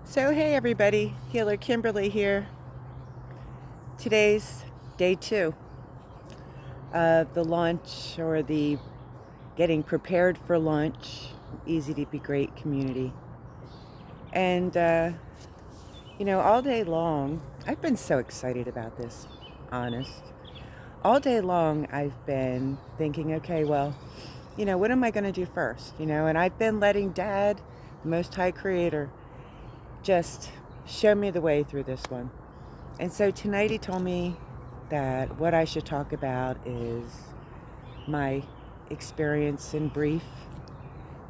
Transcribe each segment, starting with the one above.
So, hey everybody, Healer Kimberly here. Today's day 2 of the launch or the getting prepared for launch, Easy to Be Great community. And, all day long, I've been so excited about this, honest. All day long, I've been thinking, okay, well, what am I going to do first? And I've been letting Dad, the Most High Creator, just show me the way through this one. And so tonight he told me that what I should talk about is my experience in brief,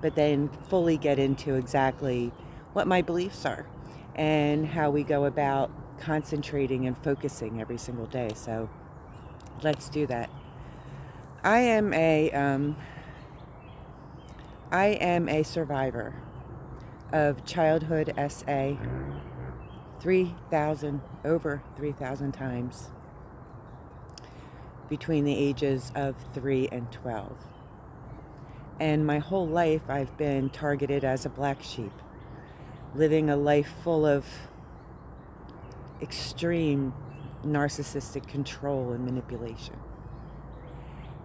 but then fully get into exactly what my beliefs are and how we go about concentrating and focusing every single day. So let's do that. I am a survivor of childhood SA over 3,000 times between the ages of 3 and 12. And my whole life I've been targeted as a black sheep, living a life full of extreme narcissistic control and manipulation.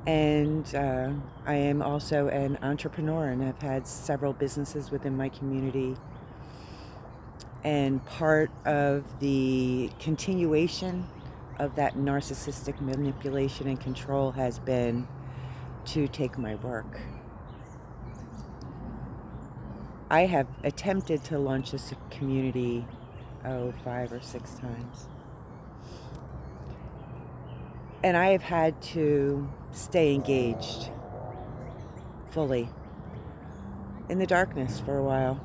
And I am also an entrepreneur and have had several businesses within my community. And part of the continuation of that narcissistic manipulation and control has been to take my work. I have attempted to launch this community 5 or 6 times. And I have had to stay engaged fully in the darkness for a while,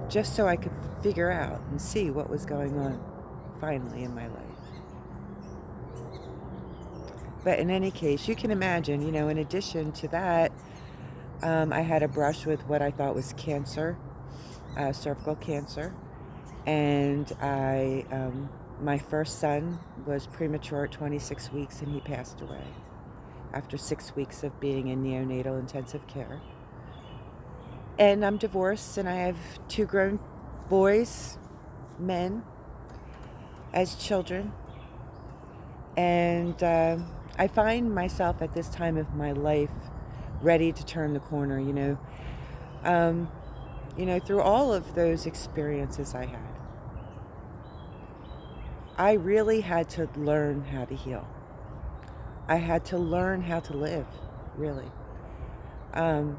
just so I could figure out and see what was going on finally in my life. But in any case, you can imagine, in addition to that, I had a brush with what I thought was cancer, cervical cancer. And my first son was premature at 26 weeks and he passed away after 6 weeks of being in neonatal intensive care. And I'm divorced and I have 2 grown boys, men, as children. And I find myself at this time of my life ready to turn the corner, through all of those experiences I had. I really had to learn how to heal. I had to learn how to live, really. And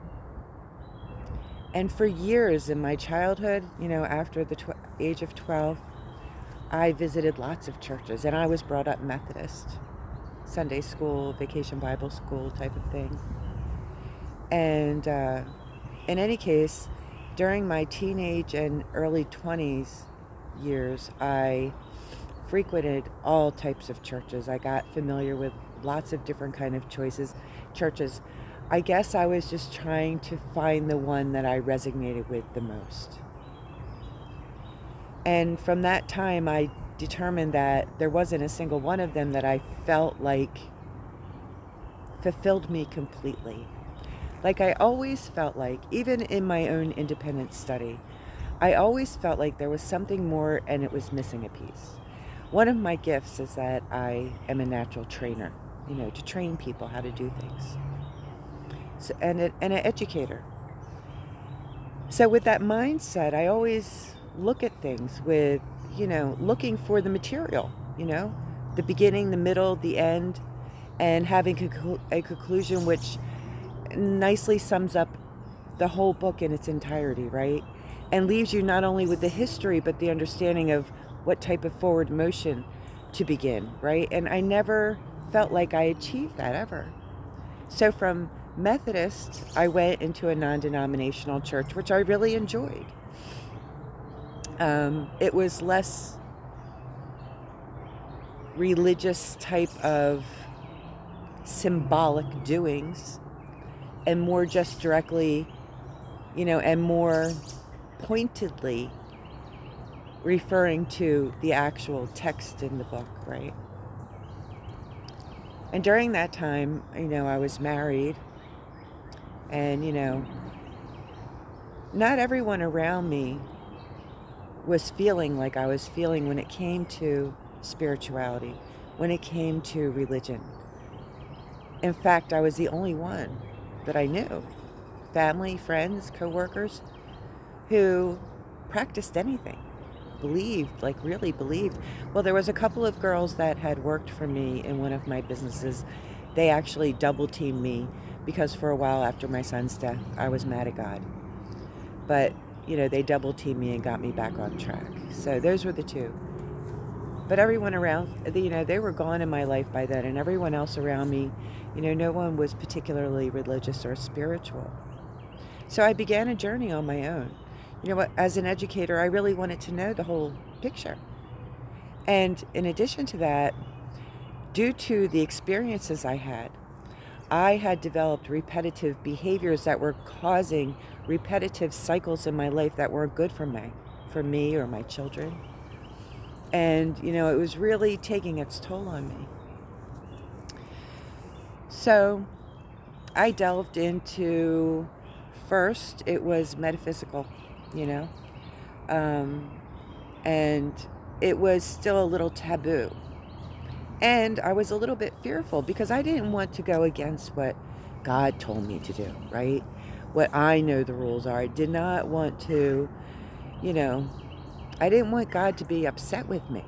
for years in my childhood, after the age of 12, I visited lots of churches, and I was brought up Methodist, Sunday school, vacation Bible school type of thing. And in any case, during my teenage and early 20s years, I frequented all types of churches. I got familiar with lots of different kind of churches. I guess I was just trying to find the one that I resonated with the most. And from that time, I determined that there wasn't a single one of them that I felt like fulfilled me completely. Like I always felt like, even in my own independent study, I always felt like there was something more and it was missing a piece. One of my gifts is that I am a natural trainer, to train people how to do things. So, and an educator. So with that mindset, I always look at things with, looking for the material, the beginning, the middle, the end, and having a conclusion which nicely sums up the whole book in its entirety, right? And leaves you not only with the history, but the understanding of what type of forward motion to begin, right? And I never felt like I achieved that ever. So from Methodist, I went into a non-denominational church, which I really enjoyed. It was less religious type of symbolic doings and more just directly, and more pointedly referring to the actual text in the book, right? And during that time, I was married, and, not everyone around me was feeling like I was feeling when it came to spirituality, when it came to religion. In fact, I was the only one that I knew, family, friends, coworkers, who practiced anything, believed, like really believed. Well, there was a couple of girls that had worked for me in one of my businesses. They actually double teamed me because for a while after my son's death, I was mad at God. But, they double teamed me and got me back on track. So those were the two. But everyone around, they were gone in my life by then, and everyone else around me, no one was particularly religious or spiritual. So I began a journey on my own. You know what, as an educator, I really wanted to know the whole picture. And in addition to that, due to the experiences I had developed repetitive behaviors that were causing repetitive cycles in my life that weren't good for me or my children. And, it was really taking its toll on me. So I delved into, first, it was metaphysical, you know, and it was still a little taboo. And I was a little bit fearful because I didn't want to go against what God told me to do, right? What I know the rules are. I did not want to, I didn't want God to be upset with me.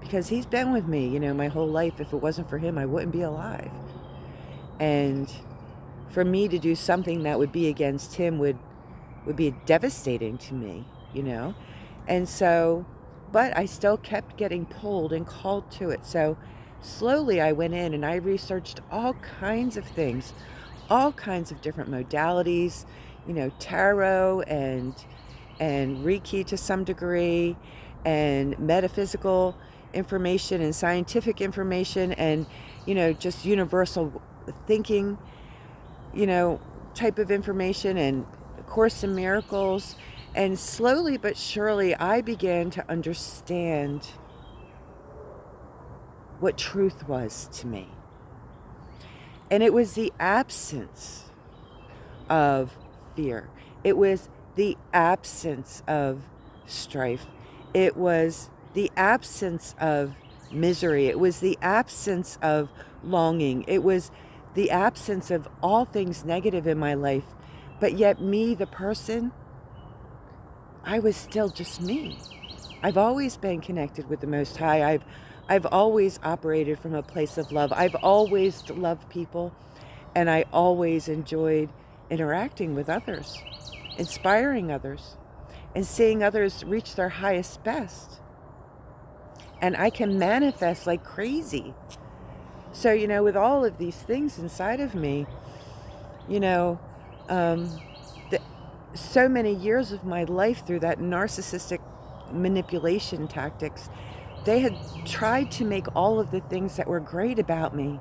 Because he's been with me, my whole life. If it wasn't for him, I wouldn't be alive. And for me to do something that would be against him would be devastating to me, And so, but I still kept getting pulled and called to it. So slowly I went in and I researched all kinds of things, all kinds of different modalities, tarot and Reiki to some degree, and metaphysical information and scientific information, and just universal thinking, type of information, and Course in Miracles. And slowly but surely I began to understand what truth was to me. And it was the absence of fear. It was the absence of strife. It was the absence of misery. It was the absence of longing. It was the absence of all things negative in my life. But yet me, the person, I was still just me. I've always been connected with the Most High. I've always operated from a place of love. I've always loved people, and I always enjoyed interacting with others, inspiring others, and seeing others reach their highest best. And I can manifest like crazy. So, with all of these things inside of me, so many years of my life through that narcissistic manipulation tactics, they had tried to make all of the things that were great about me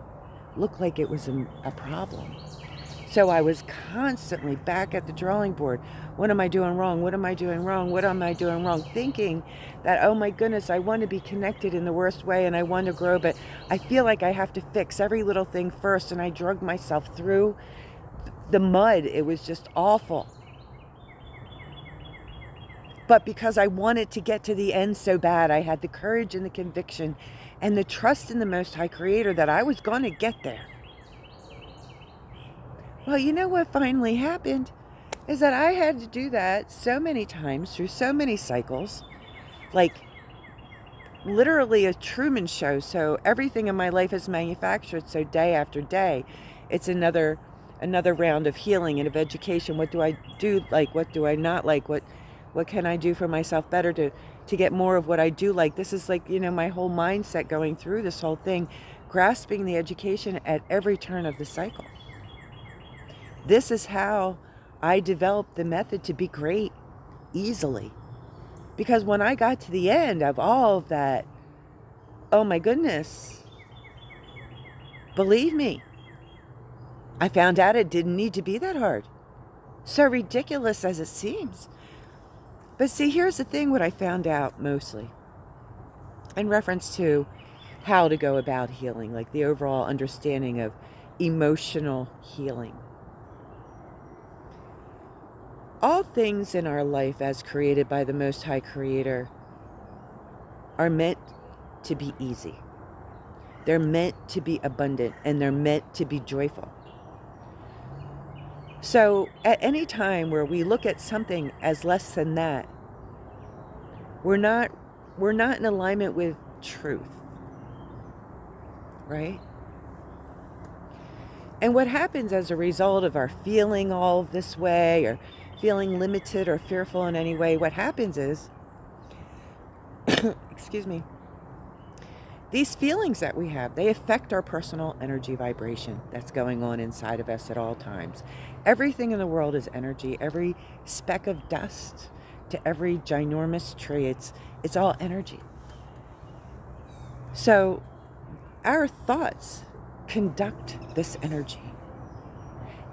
look like it was a problem. So I was constantly back at the drawing board. What am I doing wrong? What am I doing wrong? What am I doing wrong? Thinking that, oh my goodness, I want to be connected in the worst way and I want to grow, but I feel like I have to fix every little thing first. And I drug myself through the mud. It was just awful. But because I wanted to get to the end so bad, I had the courage and the conviction and the trust in the Most High Creator that I was going to get there. Well, you know what finally happened is that I had to do that so many times through so many cycles, like literally a Truman Show. So everything in my life is manufactured. So day after day, it's another round of healing and of education. What do I do like? What do I not like? What can I do for myself better to get more of what I do like? This is like, my whole mindset going through this whole thing, grasping the education at every turn of the cycle. This is how I developed the method to be great easily. Because when I got to the end of all of that, oh my goodness, believe me, I found out it didn't need to be that hard. So ridiculous as it seems. But see, here's the thing, what I found out mostly in reference to how to go about healing, like the overall understanding of emotional healing. All things in our life as created by the Most High Creator are meant to be easy. They're meant to be abundant, and they're meant to be joyful. So at any time where we look at something as less than that, we're not in alignment with truth, right? And what happens as a result of our feeling all this way, or feeling limited or fearful in any way, what happens is, excuse me, these feelings that we have, they affect our personal energy vibration that's going on inside of us at all times. Everything in the world is energy. Every speck of dust to every ginormous tree, it's all energy. So our thoughts conduct this energy.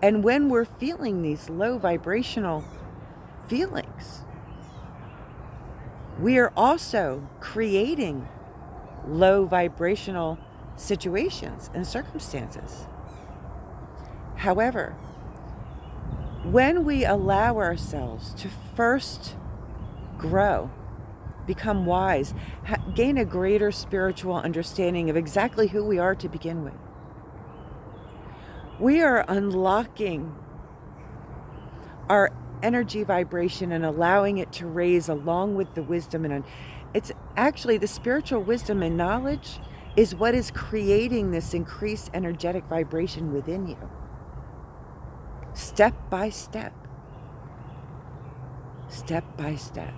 And when we're feeling these low vibrational feelings, we are also creating low vibrational situations and circumstances. However, when we allow ourselves to first grow, become wise, gain a greater spiritual understanding of exactly who we are to begin with, we are unlocking our energy vibration and allowing it to raise along with the wisdom. And it's actually the spiritual wisdom and knowledge is what is creating this increased energetic vibration within you. Step by step. Step by step.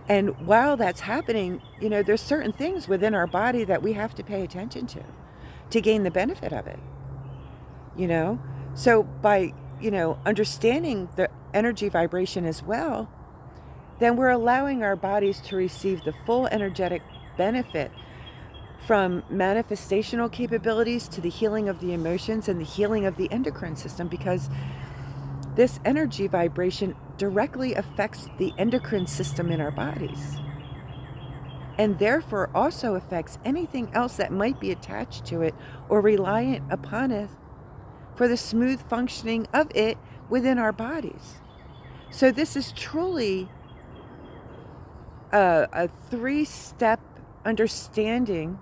And while that's happening, there's certain things within our body that we have to pay attention to gain the benefit of it. So by, understanding the energy vibration as well, then we're allowing our bodies to receive the full energetic benefit from manifestational capabilities to the healing of the emotions and the healing of the endocrine system, because this energy vibration directly affects the endocrine system in our bodies, and therefore also affects anything else that might be attached to it or reliant upon it for the smooth functioning of it within our bodies. So this is truly a 3-step understanding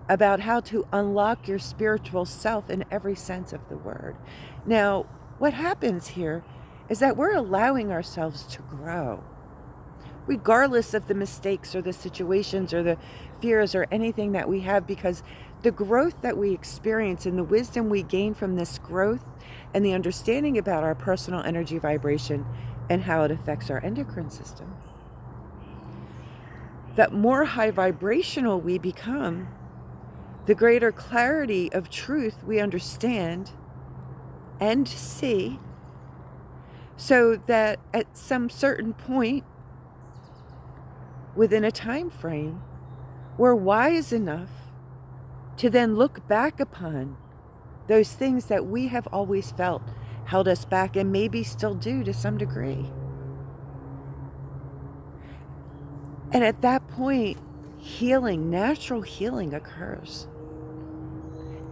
about how to unlock your spiritual self in every sense of the word. Now, what happens here is that we're allowing ourselves to grow, regardless of the mistakes or the situations or the fears or anything that we have, because the growth that we experience and the wisdom we gain from this growth and the understanding about our personal energy vibration and how it affects our endocrine system, the more high vibrational we become, the greater clarity of truth we understand and see, so that at some certain point within a time frame, we're wise enough to then look back upon those things that we have always felt held us back and maybe still do to some degree. And at that point, healing, natural healing occurs.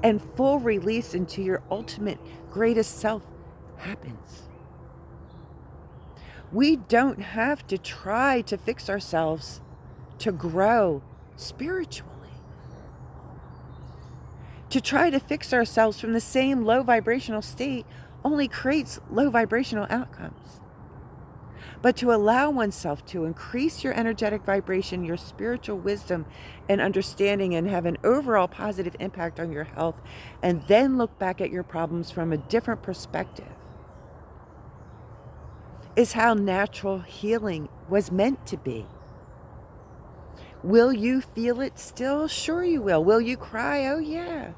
And full release into your ultimate greatest self happens. We don't have to try to fix ourselves to grow spiritually. To try to fix ourselves from the same low vibrational state only creates low vibrational outcomes. But to allow oneself to increase your energetic vibration, your spiritual wisdom and understanding, and have an overall positive impact on your health, and then look back at your problems from a different perspective, is how natural healing was meant to be. Will you feel it still? Sure you will. Will you cry? Oh yeah.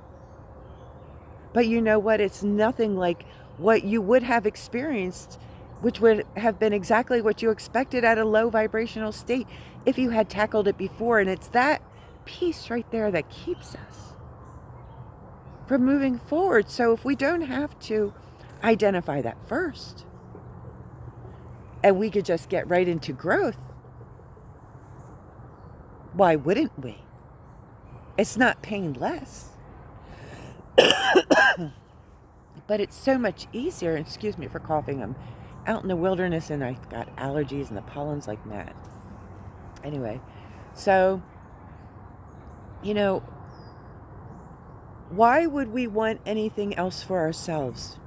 But you know what? It's nothing like what you would have experienced, which would have been exactly what you expected at a low vibrational state if you had tackled it before. And it's that piece right there that keeps us from moving forward. So if we don't have to identify that first, and we could just get right into growth, why wouldn't we? It's not painless. But it's so much easier, excuse me for coughing, I'm out in the wilderness and I got allergies and the pollen's like mad. Anyway, so, you know, why would we want anything else for ourselves?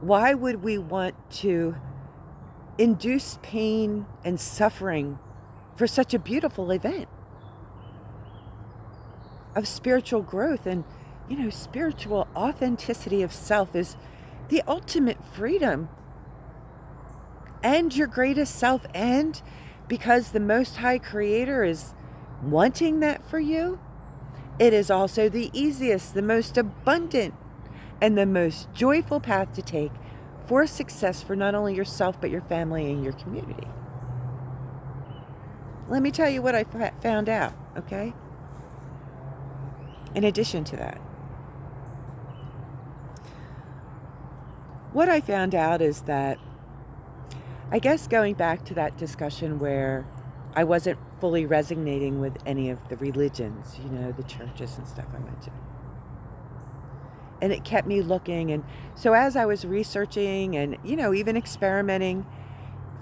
Why would we want to induce pain and suffering for such a beautiful event of spiritual growth? And, you know, spiritual authenticity of self is the ultimate freedom and your greatest self. And because the Most High Creator is wanting that for you, it is also the easiest, the most abundant, and the most joyful path to take for success for not only yourself, but your family and your community. Let me tell you what I found out, okay? In addition to that, what I found out is that, I guess going back to that discussion where I wasn't fully resonating with any of the religions, you know, the churches and stuff I went to. And it kept me looking. And so as I was researching and, you know, even experimenting,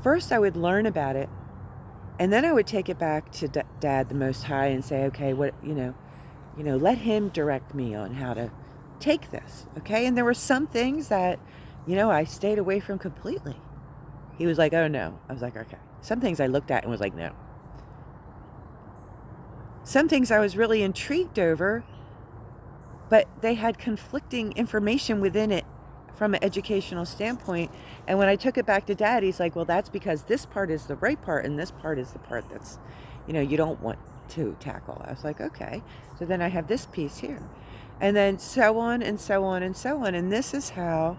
first I would learn about it. And then I would take it back to Dad, the Most High, and say, okay, what, you know, let him direct me on how to take this. Okay. And there were some things that, you know, I stayed away from completely. He was like, oh no. I was like, okay. Some things I looked at and was like, no. Some things I was really intrigued over, but they had conflicting information within it from an educational standpoint. And when I took it back to Dad, he's like, well, that's because this part is the right part and this part is the part that's, you know, you don't want to tackle. I was like, okay. So then I have this piece here. And then so on and so on and so on. And this is how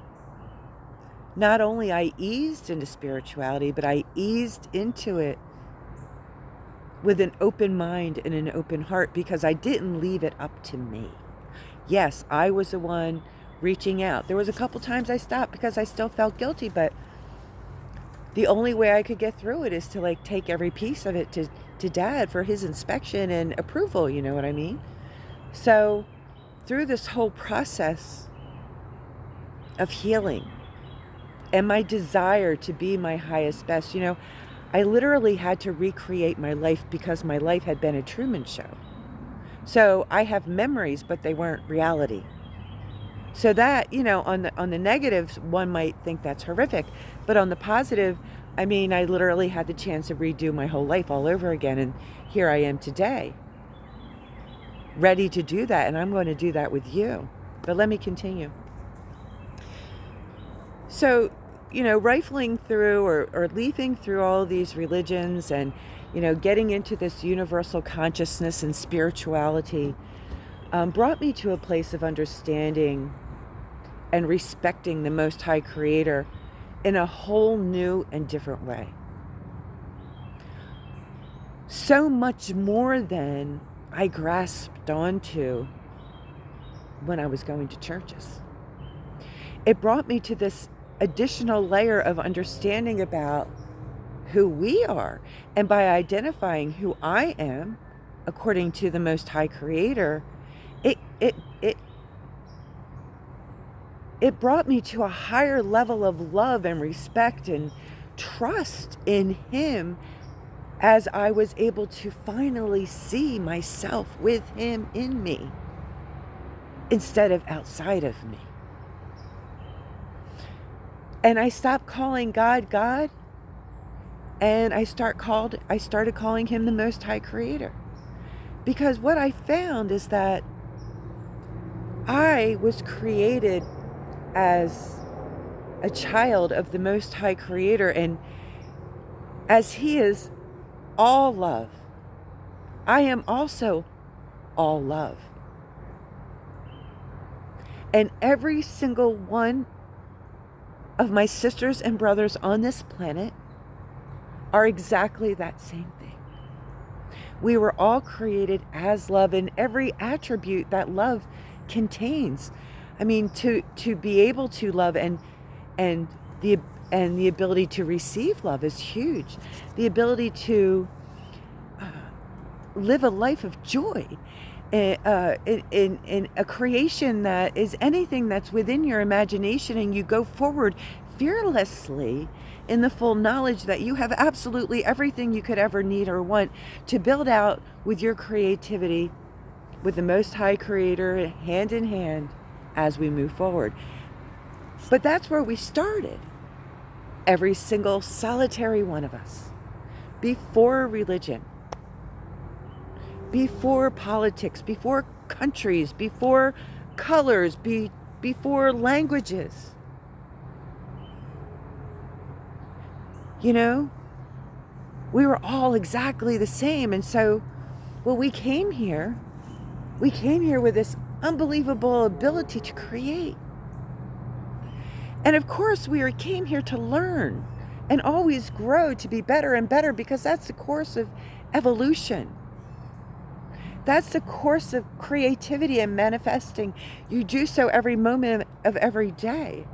not only I eased into spirituality, but I eased into it with an open mind and an open heart, because I didn't leave it up to me. Yes, I was the one reaching out. There was a couple times I stopped because I still felt guilty, but the only way I could get through it is to like take every piece of it to Dad for his inspection and approval, you know what I mean? So through this whole process of healing and my desire to be my highest best, you know, I literally had to recreate my life because my life had been a Truman Show. So I have memories, but they weren't reality. So that, you know, on the negatives, one might think that's horrific. But on the positive, I mean, I literally had the chance to redo my whole life all over again. And here I am today, ready to do that. And I'm going to do that with you. But let me continue. So, you know, rifling through or leafing through all these religions and, you know, getting into this universal consciousness and spirituality brought me to a place of understanding and respecting the Most High Creator in a whole new and different way. So much more than I grasped onto when I was going to churches. It brought me to this additional layer of understanding about who we are. And by identifying who I am, according to the Most High Creator, it brought me to a higher level of love and respect and trust in Him, as I was able to finally see myself with Him in me instead of outside of me. And I stopped calling God, God, and I started calling Him the Most High Creator. Because what I found is that I was created as a child of the Most High Creator, and as He is all love, I am also all love. And every single one of my sisters and brothers on this planet are exactly that same thing. We were all created as love in every attribute that love contains. I mean, to be able to love and the ability to receive love is huge. The ability to live a life of joy in a creation that is anything that's within your imagination, and you go forward fearlessly in the full knowledge that you have absolutely everything you could ever need or want to build out with your creativity, with the Most High Creator, hand in hand as we move forward. But that's where we started. Every single solitary one of us. Before religion, before politics, before countries, before colors, before languages. You know, we were all exactly the same. And so when we came here with this unbelievable ability to create. And of course, we came here to learn and always grow, to be better and better, because that's the course of evolution. That's the course of creativity and manifesting. You do so every moment of every day.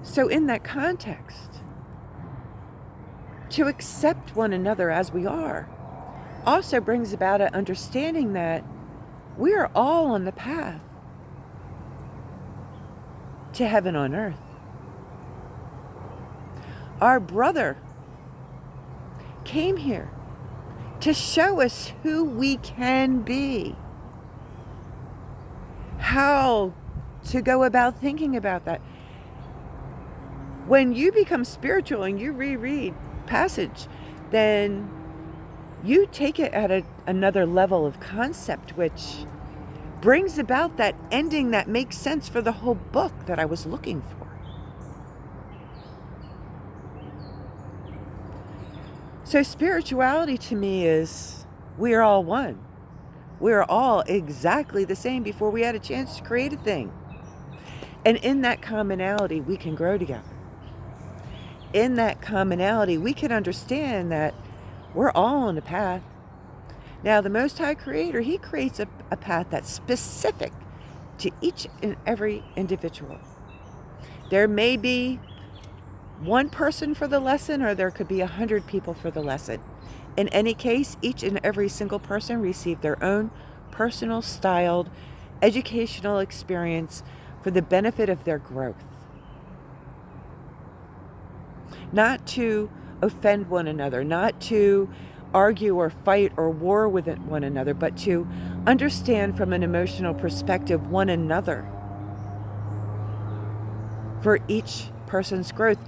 So in that context, to accept one another as we are also brings about an understanding that we are all on the path to heaven on earth. Our brother came here to show us who we can be, how to go about thinking about that. When you become spiritual and you reread passage, then you take it at another level of concept, which brings about that ending that makes sense for the whole book that I was looking for. So spirituality to me is, we are all one. We are all exactly the same before we had a chance to create a thing. And in that commonality, we can grow together. In that commonality, we can understand that we're all on a path. Now, the Most High Creator, He creates a path that's specific to each and every individual. There may be one person for the lesson, or there could be 100 people for the lesson. In any case, each and every single person received their own personal styled educational experience for the benefit of their growth. Not to offend one another, not to argue or fight or war with one another, but to understand from an emotional perspective one another for each person's growth.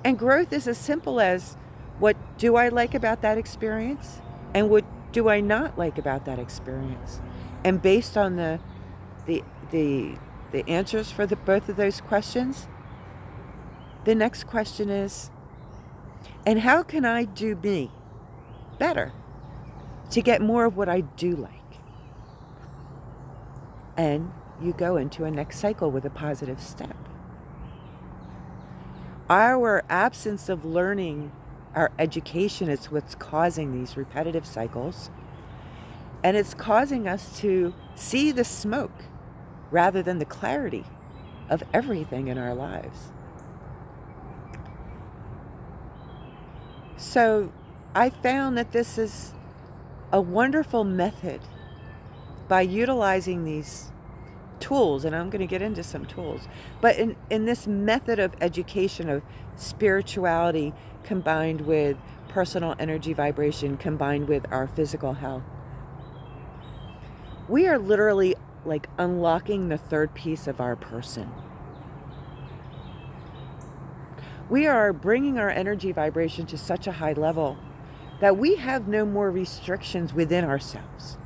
And growth is as simple as, what do I like about that experience? And what do I not like about that experience? And based on the answers for both of those questions, the next question is, and how can I do me better to get more of what I do like? And you go into a next cycle with a positive step. Our absence of learning, our education, is what's causing these repetitive cycles. And it's causing us to see the smoke rather than the clarity of everything in our lives. So I found that this is a wonderful method by utilizing these tools, and I'm going to get into some tools, but in this method of education, of spirituality combined with personal energy vibration, combined with our physical health, we are literally like unlocking the third piece of our person. We are bringing our energy vibration to such a high level that we have no more restrictions within ourselves.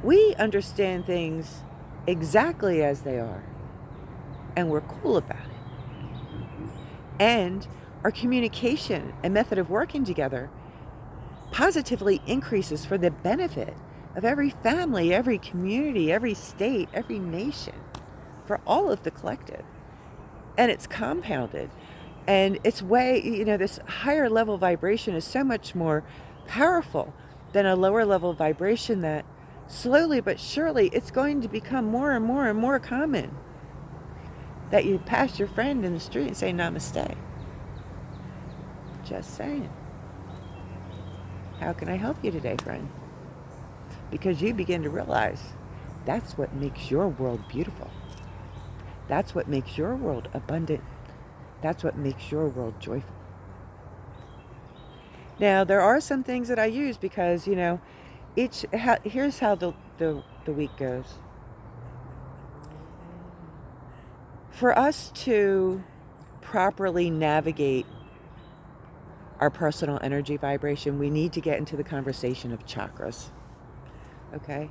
We understand things exactly as they are, and we're cool about it. And our communication and method of working together positively increases for the benefit of every family, every community, every state, every nation, for all of the collective. And it's compounded. And it's this higher level vibration is so much more powerful than a lower level vibration that slowly but surely it's going to become more and more and more common that you pass your friend in the street and say namaste. Just saying. How can I help you today, friend? because you begin to realize that's what makes your world beautiful. That's what makes your world abundant. That's what makes your world joyful. Now, there are some things that I use because, here's how the week goes. For us to properly navigate our personal energy vibration, we need to get into the conversation of chakras. Okay?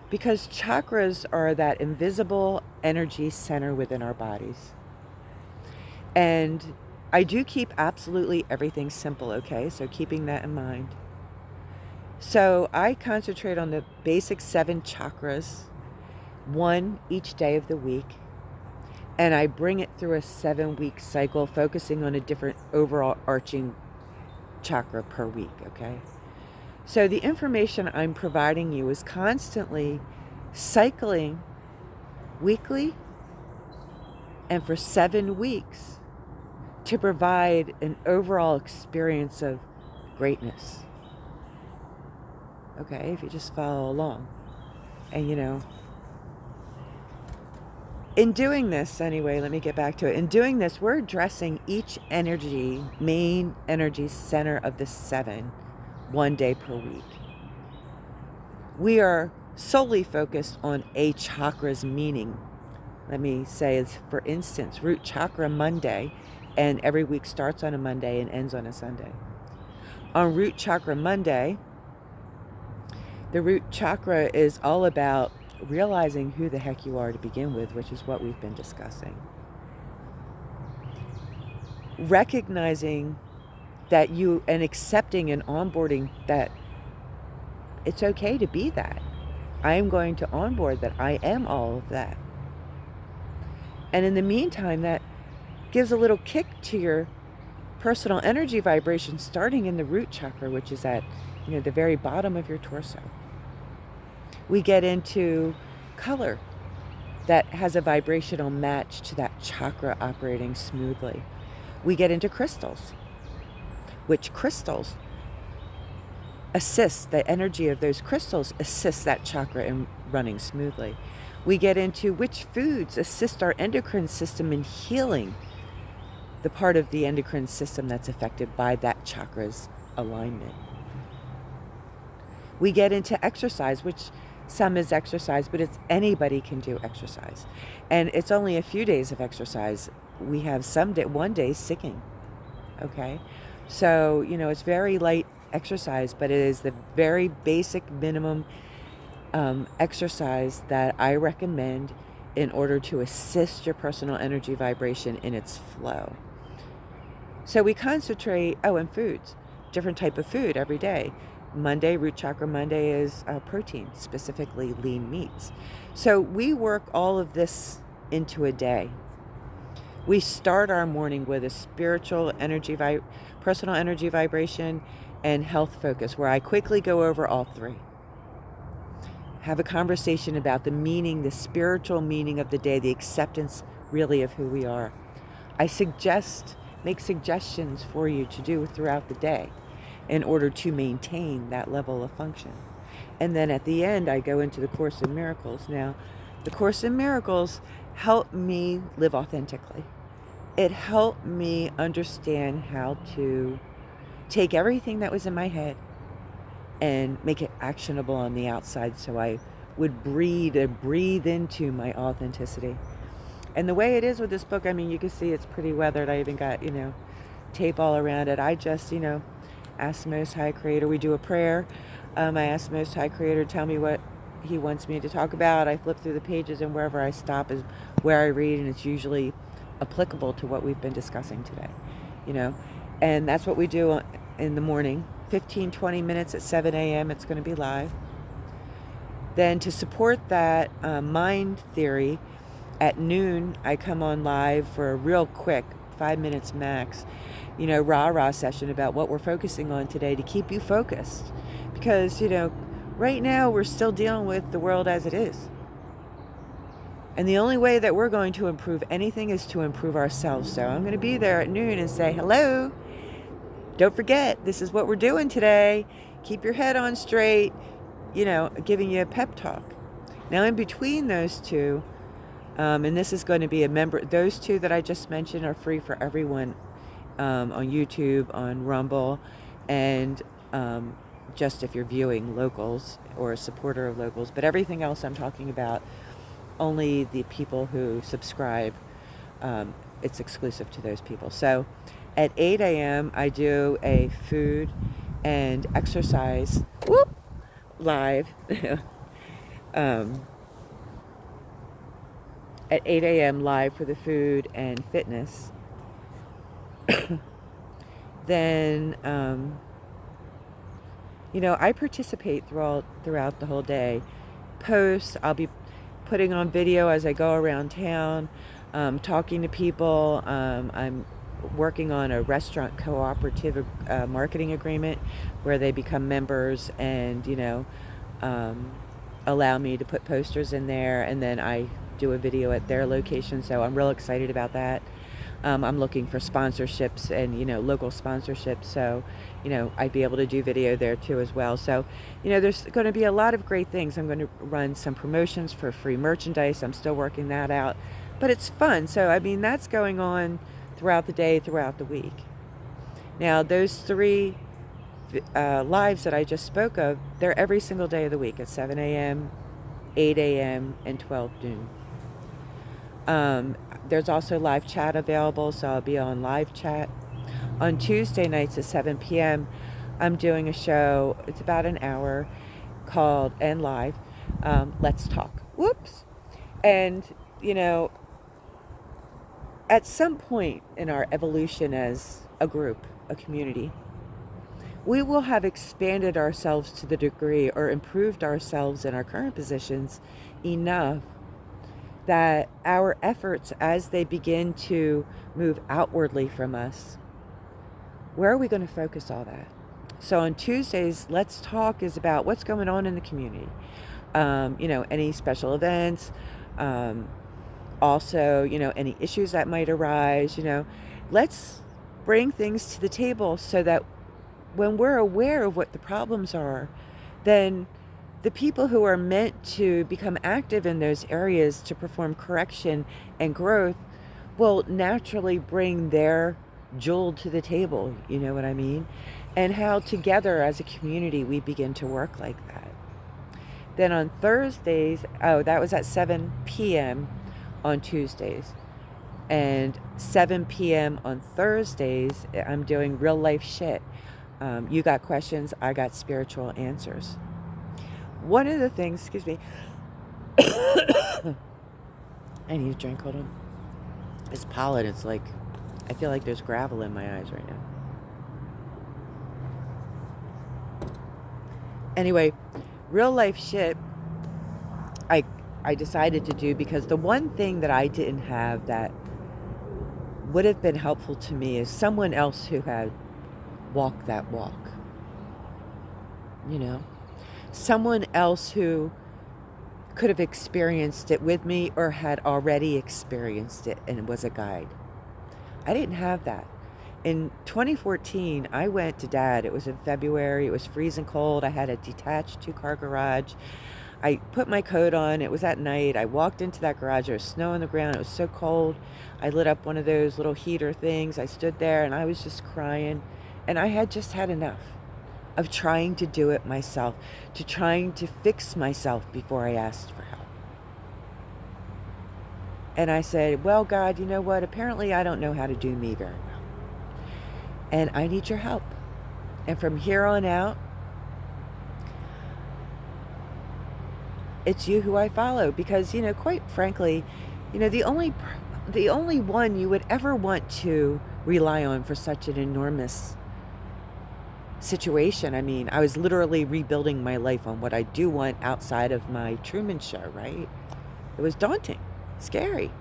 Because chakras are that invisible energy center within our bodies. And I do keep absolutely everything simple, okay? So keeping that in mind. So I concentrate on the basic 7 chakras, one each day of the week. And I bring it through a 7-week cycle, focusing on a different overall arching chakra per week, okay? So the information I'm providing you is constantly cycling weekly and for 7 weeks to provide an overall experience of greatness. Okay, if you just follow along. And in doing this, anyway, let me get back to it. In doing this, we're addressing each main energy center of the 7, 1 day per week. We are solely focused on a chakra's meaning. Let me say, for instance, root chakra Monday, and every week starts on a Monday and ends on a Sunday. On root chakra Monday, the root chakra is all about realizing who the heck you are to begin with, which is what we've been discussing. Recognizing that you, and accepting and onboarding that it's okay to be that. I am going to onboard that I am all of that. And in the meantime, that gives a little kick to your personal energy vibration, starting in the root chakra, which is at the very bottom of your torso. We get into color that has a vibrational match to that chakra operating smoothly. We get into crystals, which crystals assist, the energy of those crystals assists that chakra in running smoothly. We get into which foods assist our endocrine system in healing the part of the endocrine system that's affected by that chakra's alignment. We get into exercise, which some is exercise, but anybody can do exercise. And it's only a few days of exercise. We have one day sicking. Okay? So, it's very light exercise, but it is the very basic minimum exercise that I recommend in order to assist your personal energy vibration in its flow. So we concentrate, and foods, different type of food every day. Monday, root chakra Monday is protein, specifically lean meats. So we work all of this into a day. We start our morning with a spiritual energy, personal energy vibration, and health focus, where I quickly go over all 3. Have a conversation about the meaning, the spiritual meaning of the day, the acceptance really of who we are. I make suggestions for you to do throughout the day in order to maintain that level of function. And then at the end, I go into the Course in Miracles. Now, the Course in Miracles helped me live authentically. It helped me understand how to take everything that was in my head and make it actionable on the outside, so I would breathe into my authenticity. And the way it is with this book, you can see it's pretty weathered. I even got, tape all around it. I just, ask the Most High Creator. We do a prayer. I ask the Most High Creator to tell me what He wants me to talk about. I flip through the pages, and wherever I stop is where I read, and it's usually applicable to what we've been discussing today, And that's what we do in the morning, 15, 20 minutes at 7 a.m. It's going to be live. Then to support that mind theory, at noon, I come on live for a real quick 5 minutes max, rah-rah session about what we're focusing on today to keep you focused. Because, right now we're still dealing with the world as it is. And the only way that we're going to improve anything is to improve ourselves. So I'm going to be there at noon and say, hello, don't forget, this is what we're doing today. Keep your head on straight. giving you a pep talk. Now, in between those two, and this is going to be those two that I just mentioned are free for everyone, on YouTube, on Rumble, and just if you're viewing locals or a supporter of locals. But everything else I'm talking about, only the people who subscribe, it's exclusive to those people. So at 8 a.m. I do a food and exercise live at 8 a.m. live for the food and fitness. Then I participate throughout the whole day. Posts, I'll be putting on video as I go around town, talking to people. I'm working on a restaurant cooperative marketing agreement where they become members and allow me to put posters in there, and then I do a video at their location. So I'm real excited about that. I'm looking for sponsorships and local sponsorships, so I'd be able to do video there too as well. So there's going to be a lot of great things. I'm going to run some promotions for free merchandise. I'm still working that out, but it's fun. So that's going on throughout the day, throughout the week. Now those 3 lives that I just spoke of, they're every single day of the week at 7 a.m., 8 a.m., and 12 noon. There's also live chat available, so I'll be on live chat. On Tuesday nights at 7 p.m., I'm doing a show. It's about an hour called, and live, Let's Talk. Whoops. And, at some point in our evolution as a group, a community, we will have expanded ourselves to the degree or improved ourselves in our current positions enough that our efforts, as they begin to move outwardly from us, where are we going to focus all that? So on Tuesdays, Let's Talk is about what's going on in the community. Any special events, also, any issues that might arise. Let's bring things to the table so that when we're aware of what the problems are, then the people who are meant to become active in those areas to perform correction and growth will naturally bring their jewel to the table, you know what I mean? And how together as a community we begin to work like that. Then on Thursdays, that was at 7 p.m. on Tuesdays. And 7 p.m. on Thursdays, I'm doing real life shit. You got questions, I got spiritual answers. One of the things, excuse me, I need a drink, hold on. This pollen, it's like, I feel like there's gravel in my eyes right now. Anyway, real life shit, I decided to do because the one thing that I didn't have that would have been helpful to me is someone else who had walked that walk. Someone else who could have experienced it with me or had already experienced it and was a guide. I didn't have that. In 2014, I went to Dad. It was in February. It was freezing cold. I had a detached 2-car garage. I put my coat on. It was at night. I walked into that garage. There was snow on the ground. It was so cold. I lit up one of those little heater things. I stood there and I was just crying. And I had just had enough of trying to do it myself, to trying to fix myself before I asked for help. And I said, well, God, you know what? Apparently I don't know how to do me very well. And I need your help. And from here on out, it's you who I follow. Because, quite frankly, the only one you would ever want to rely on for such an enormous situation. I was literally rebuilding my life on what I do want outside of my Truman Show, right? It was daunting, scary.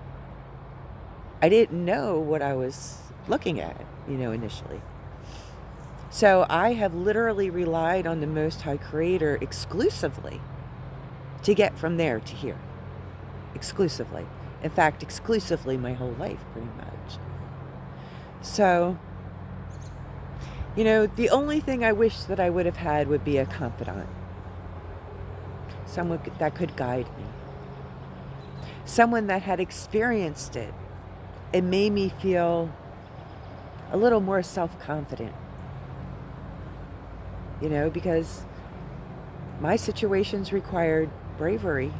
I didn't know what I was looking at, initially. So I have literally relied on the Most High Creator exclusively to get from there to here. Exclusively. In fact, exclusively my whole life, pretty much. So, the only thing I wish that I would have had would be a confidant. someone that could guide me, someone that had experienced it. It made me feel a little more self-confident, because my situations required bravery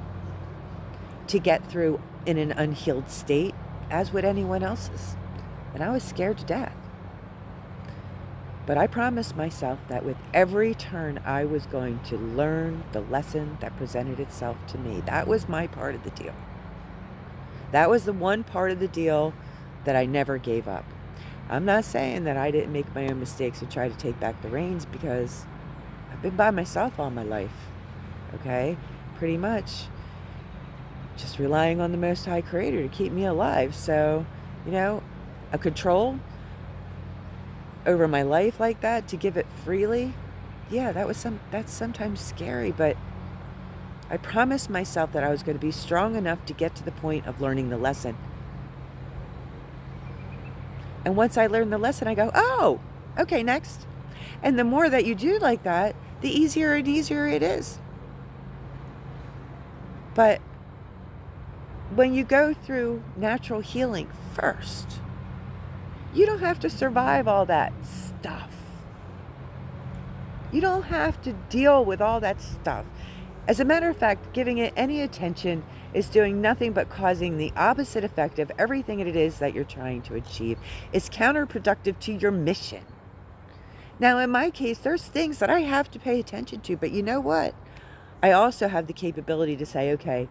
to get through in an unhealed state, as would anyone else's. And I was scared to death. But I promised myself that with every turn, I was going to learn the lesson that presented itself to me. That was my part of the deal. That was the one part of the deal that I never gave up. I'm not saying that I didn't make my own mistakes and try to take back the reins, because I've been by myself all my life, okay? Pretty much just relying on the Most High Creator to keep me alive. So, a control over my life like that, to give it freely, yeah, that's sometimes scary, but I promised myself that I was going to be strong enough to get to the point of learning the lesson. And once I learned the lesson, I go, oh, okay, next. And the more that you do like that, the easier and easier it is. But when you go through natural healing first, you don't have to survive all that stuff. You don't have to deal with all that stuff. As a matter of fact, giving it any attention is doing nothing but causing the opposite effect of everything it is that you're trying to achieve. It's counterproductive to your mission. Now, in my case, there's things that I have to pay attention to, but you know what? I also have the capability to say, okay,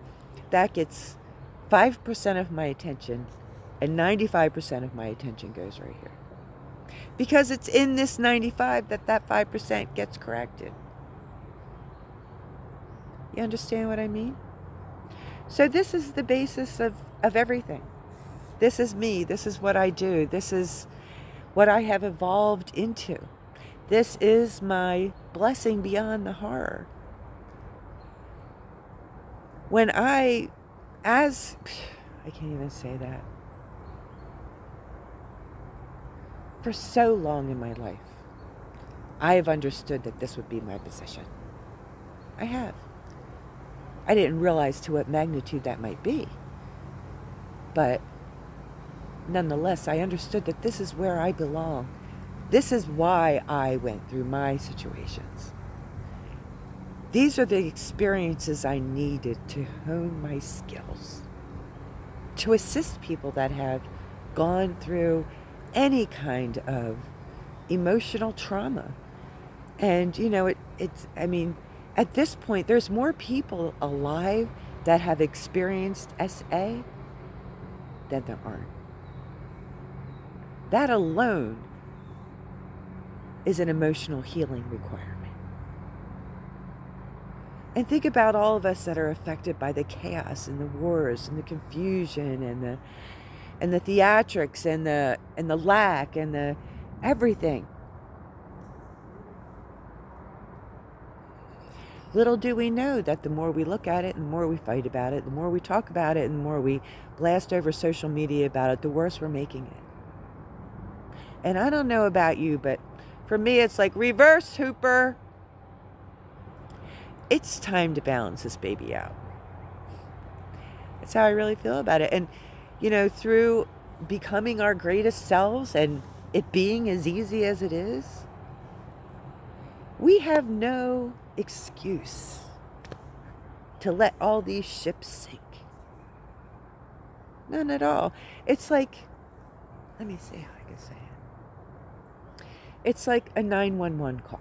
that gets 5% of my attention, and 95% of my attention goes right here. Because it's in this 95 that 5% gets corrected. You understand what I mean? So this is the basis of everything. This is me. This is what I do. This is what I have evolved into. This is my blessing beyond the horror. I can't even say that. For so long in my life, I have understood that this would be my position. I have. I didn't realize to what magnitude that might be. But nonetheless, I understood that this is where I belong. This is why I went through my situations. These are the experiences I needed to hone my skills, to assist people that have gone through any kind of emotional trauma. And, at this point, there's more people alive that have experienced SA than there aren't. That alone is an emotional healing requirement. And think about all of us that are affected by the chaos and the wars and the confusion and the theatrics and the lack and the everything. Little do we know that the more we look at it and the more we fight about it, the more we talk about it and the more we blast over social media about it, the worse we're making it. And I don't know about you, but for me it's like reverse Hooper. It's time to balance this baby out. That's how I really feel about it. And, through becoming our greatest selves and it being as easy as it is, we have no excuse to let all these ships sink. None at all. It's like, let me see how I can say it. It's like a 911 call.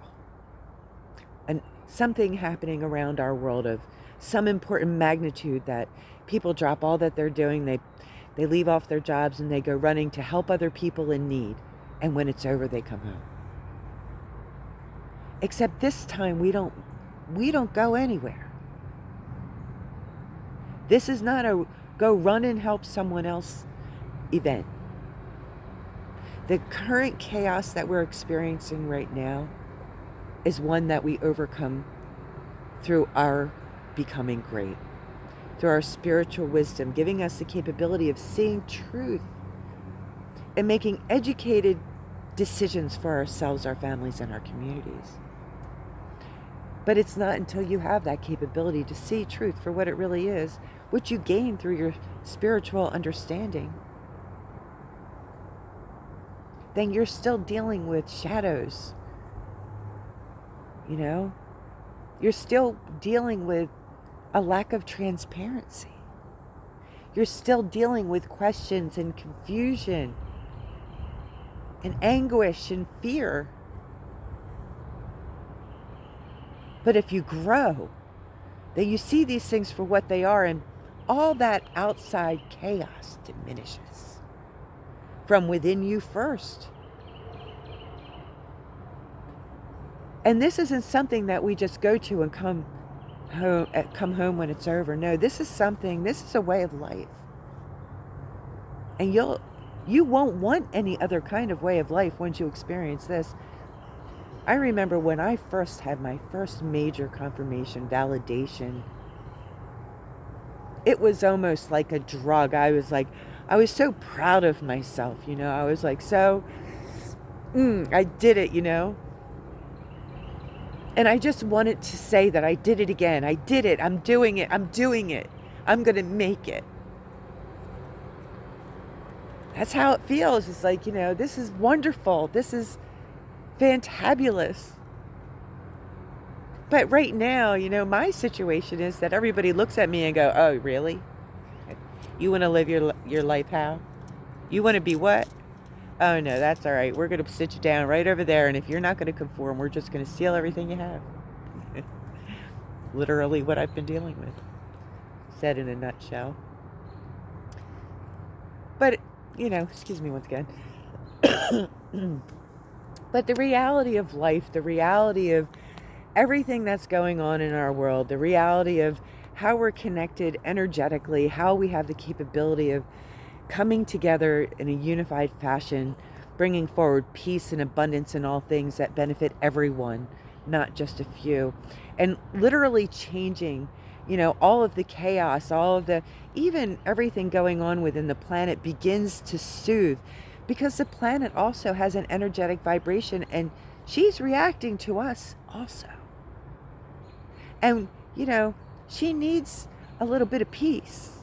And something happening around our world of some important magnitude that people drop all that they're doing. They leave off their jobs and they go running to help other people in need. And when it's over, they come home. Except this time we don't go anywhere. This is not a go run and help someone else event. The current chaos that we're experiencing right now is one that we overcome through our becoming great, through our spiritual wisdom, giving us the capability of seeing truth and making educated decisions for ourselves, our families, and our communities. But it's not until you have that capability to see truth for what it really is, which you gain through your spiritual understanding, then you're still dealing with shadows. You know, you're still dealing with a lack of transparency. You're still dealing with questions and confusion and anguish and fear. But if you grow, then you see these things for what they are, and all that outside chaos diminishes from within you first. And this isn't something that we just go to and come home when it's over. No, this is a way of life. And you won't want any other kind of way of life once you experience this. I remember when I first had my first major confirmation, validation, it was almost like a drug. I was so proud of myself, I was like, I did it, And I just wanted to say that I did it again. I did it. I'm doing it. I'm doing it. I'm going to make it. That's how it feels. It's like, this is wonderful. This is fantabulous. But right now, my situation is that everybody looks at me and go, oh, really? You want to live your life how? You want to be what? Oh, no, that's all right. We're going to sit you down right over there. And if you're not going to conform, we're just going to steal everything you have. Literally what I've been dealing with. Said in a nutshell. But, excuse me once again. But the reality of life, the reality of everything that's going on in our world, the reality of how we're connected energetically, how we have the capability of coming together in a unified fashion, bringing forward peace and abundance in all things that benefit everyone, not just a few, and literally changing, all of the chaos, even everything going on within the planet begins to soothe, because the planet also has an energetic vibration, and she's reacting to us also. And, she needs a little bit of peace.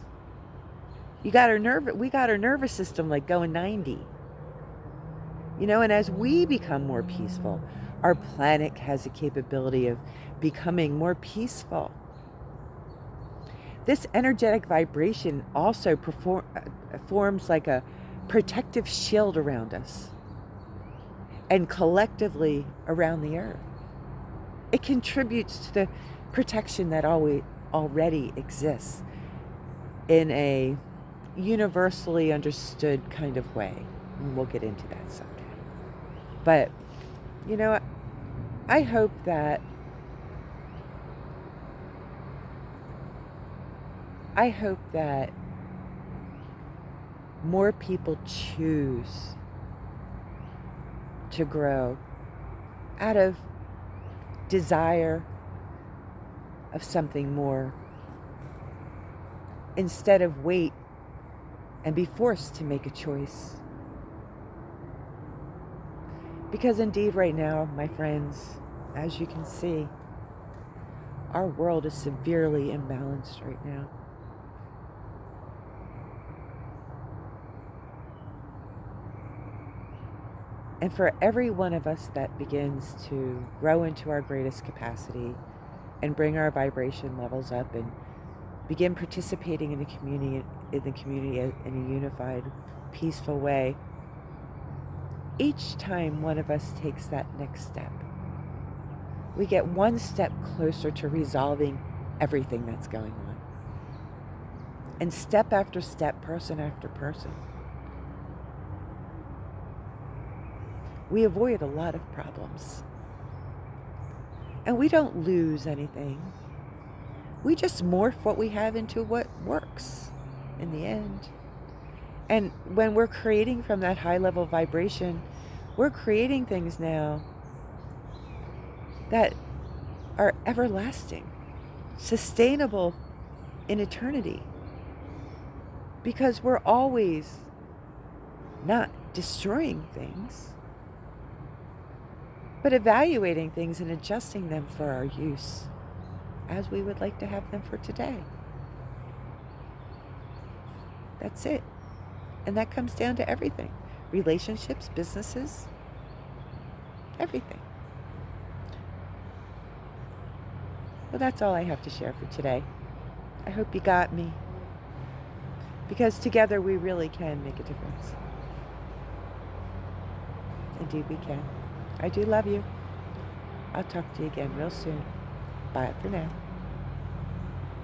We got our nervous system like going 90. And as we become more peaceful, our planet has the capability of becoming more peaceful. This energetic vibration also forms like a protective shield around us and collectively around the earth. It contributes to the protection that already exists in a universally understood kind of way. And we'll get into that someday. But, I hope that more people choose to grow out of desire of something more, instead of wait and be forced to make a choice. Because indeed right now, my friends, as you can see, our world is severely imbalanced right now. And for every one of us that begins to grow into our greatest capacity and bring our vibration levels up and begin participating in the community in a unified, peaceful way, each time one of us takes that next step, we get one step closer to resolving everything that's going on. And step after step, person after person, we avoid a lot of problems. And we don't lose anything. We just morph what we have into what works in the end. And when we're creating from that high level vibration, we're creating things now that are everlasting, sustainable in eternity. Because we're always not destroying things. but evaluating things and adjusting them for our use as we would like to have them for today. That's it. And that comes down to everything: relationships, businesses, everything. Well, that's all I have to share for today. I hope you got me, because together we really can make a difference. Indeed, we can. I do love you. I'll talk to you again real soon. Bye for now.